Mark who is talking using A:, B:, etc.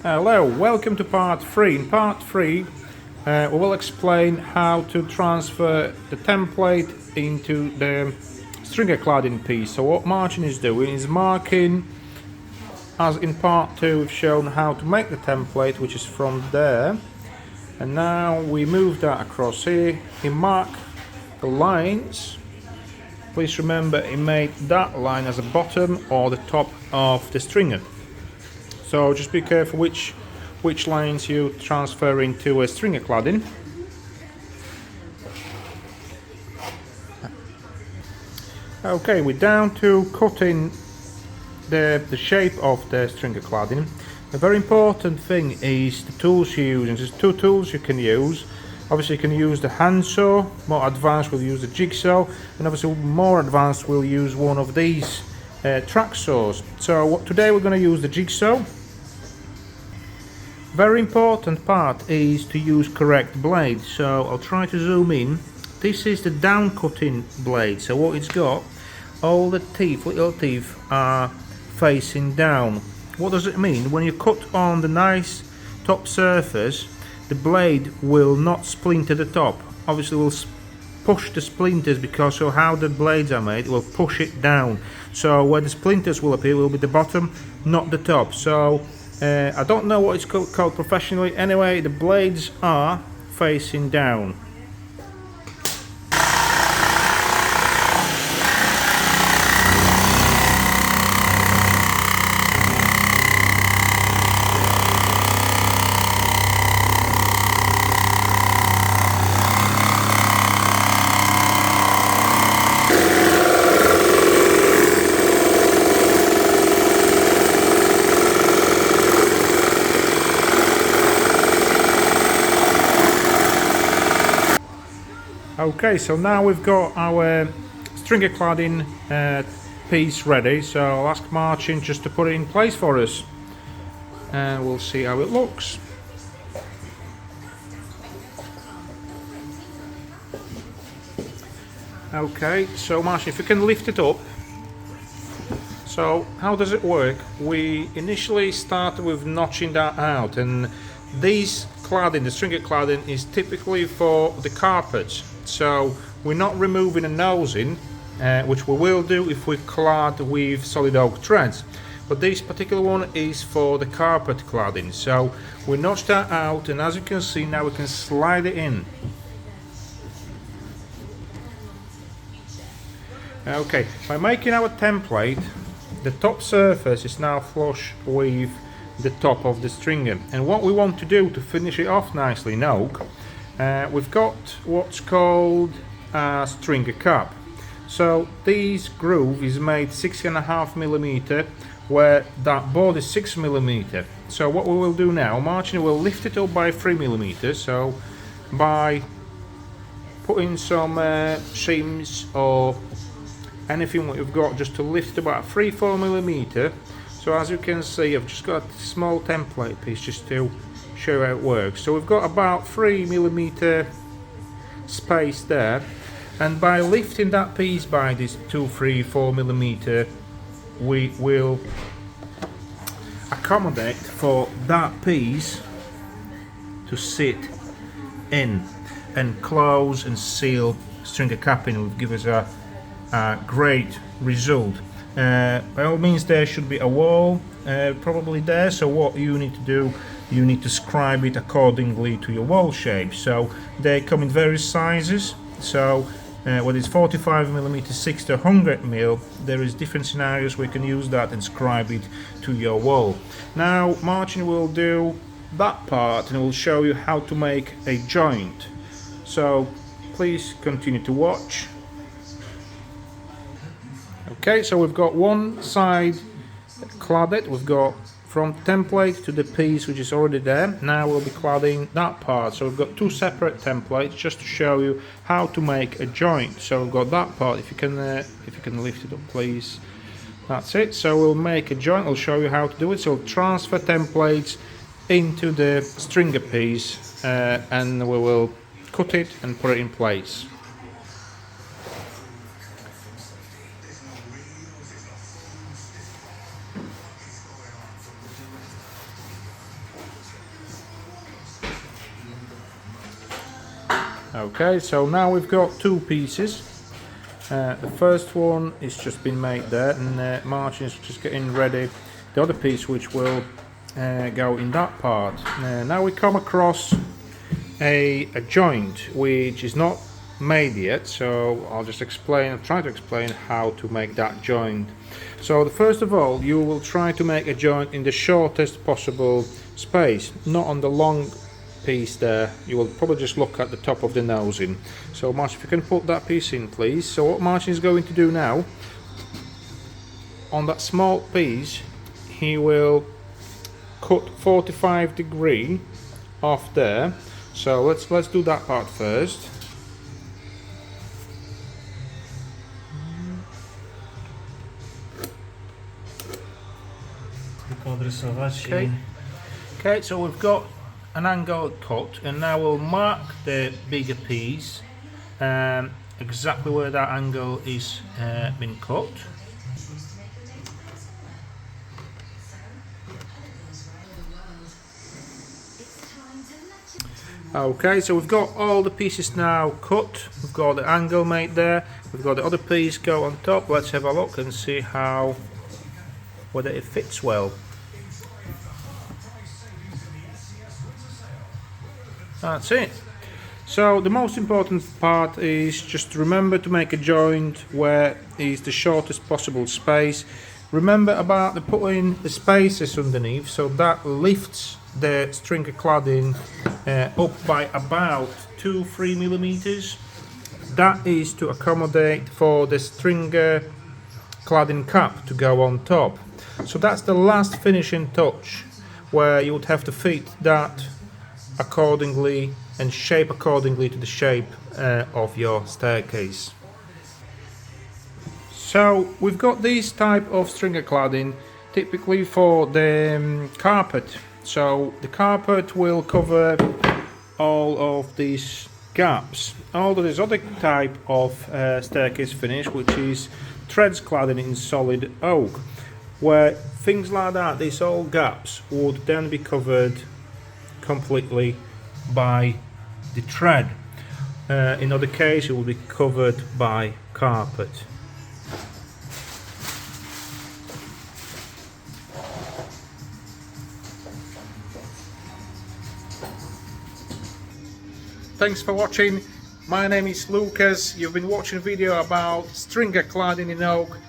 A: Hello, welcome to part 3. In part 3 we will explain how to transfer the template into the stringer cladding piece. So what Martin is doing is marking, as in part 2 we've shown how to make the template, which is from there, and now we move that across here. He marked the lines. Please remember he made that line as a bottom or the top of the stringer. So just be careful which lines you transfer into a stringer cladding. Okay, we're down to cutting the shape of the stringer cladding. The very important thing is the tools you use. And there's two tools you can use. Obviously you can use the handsaw, more advanced we'll use the jigsaw, and obviously more advanced we'll use one of these track saws. So today we're going to use the jigsaw. Very important part is to use correct blade, so I'll try to zoom in. This is the down cutting blade, so what it's got, all the teeth, little teeth, are facing down. What does it mean? When you cut on the nice top surface, the blade will not splinter the top. Obviously will push the splinters, because of how the blades are made, it will push it down. So where the splinters will appear will be the bottom, not the top. So I don't know what it's called professionally. Anyway, the blades are facing down. Okay, so now we've got our stringer cladding piece ready, so I'll ask Martin just to put it in place for us and we'll see how it looks. Okay, so Martin, if you can lift it up. So how does it work? We initially started with notching that out, and these cladding, the stringer cladding, is typically for the carpets. So we're not removing a nosing, which we will do if we clad with solid oak threads. But this particular one is for the carpet cladding. So we notch that out, and as you can see now we can slide it in. Okay, by making our template, the top surface is now flush with the top of the stringer. And what we want to do to finish it off nicely in oak, we've got what's called a stringer cap. So this groove is made 6.5mm, where that board is 6mm. So what we will do now, Martin will lift it up by 3mm. So by putting some seams or anything what you've got just to lift about 3-4mm. So as you can see, I've just got a small template piece just to show how it works. So we've got about 3mm space there, and by lifting that piece by this 2-3-4mm, we will accommodate for that piece to sit in and close and seal stringer capping. Will give us a great result. By all means, there should be a wall probably there, so what you need to do, you need to scribe it accordingly to your wall shape. So they come in various sizes, so whether it's 45mm, 60 or 100mm, there is different scenarios where you can use that and scribe it to your wall. Now Martin will do that part and will show you how to make a joint, so please continue to watch. Okay, so we've got one side cladded, we've got from template to the piece which is already there. Now we'll be cladding that part. So we've got two separate templates just to show you how to make a joint. So we've got that part. If you can lift it up, please. That's it. So we'll make a joint. I'll show you how to do it. So we'll transfer templates into the stringer piece, and we will cut it and put it in place. Okay, so now we've got two pieces. The first one is just been made there, and Martin is just getting ready the other piece, which will go in that part. Now we come across a joint which is not made yet, so I'll try to explain how to make that joint. So first of all, you will try to make a joint in the shortest possible space, not on the long piece there. You will probably just look at the top of the nosing. So Martin, if you can put that piece in, please. So what Martin is going to do now, on that small piece, he will cut 45 degree off there. So let's do that part first. Okay, so we've got an angle cut, and now we'll mark the bigger piece exactly where that angle is been cut. Okay, so we've got all the pieces now cut. We've got the angle made there. We've got the other piece go on top. Let's have a look and see whether it fits well. That's it. So the most important part is just remember to make a joint where is the shortest possible space. Remember about putting the spaces underneath, so that lifts the stringer cladding up by about 2-3 millimeters. That is to accommodate for the stringer cladding cap to go on top. So that's the last finishing touch, where you would have to fit that accordingly and shape accordingly to the shape of your staircase. So we've got this type of stringer cladding typically for the carpet. So the carpet will cover all of these gaps. Although there's other type of staircase finish, which is threads cladding in solid oak, where things like that, these old gaps, would then be covered completely by the thread. In other case, it will be covered by carpet. Thanks for watching. My name is Lucas. You've been watching a video about stringer cladding in oak.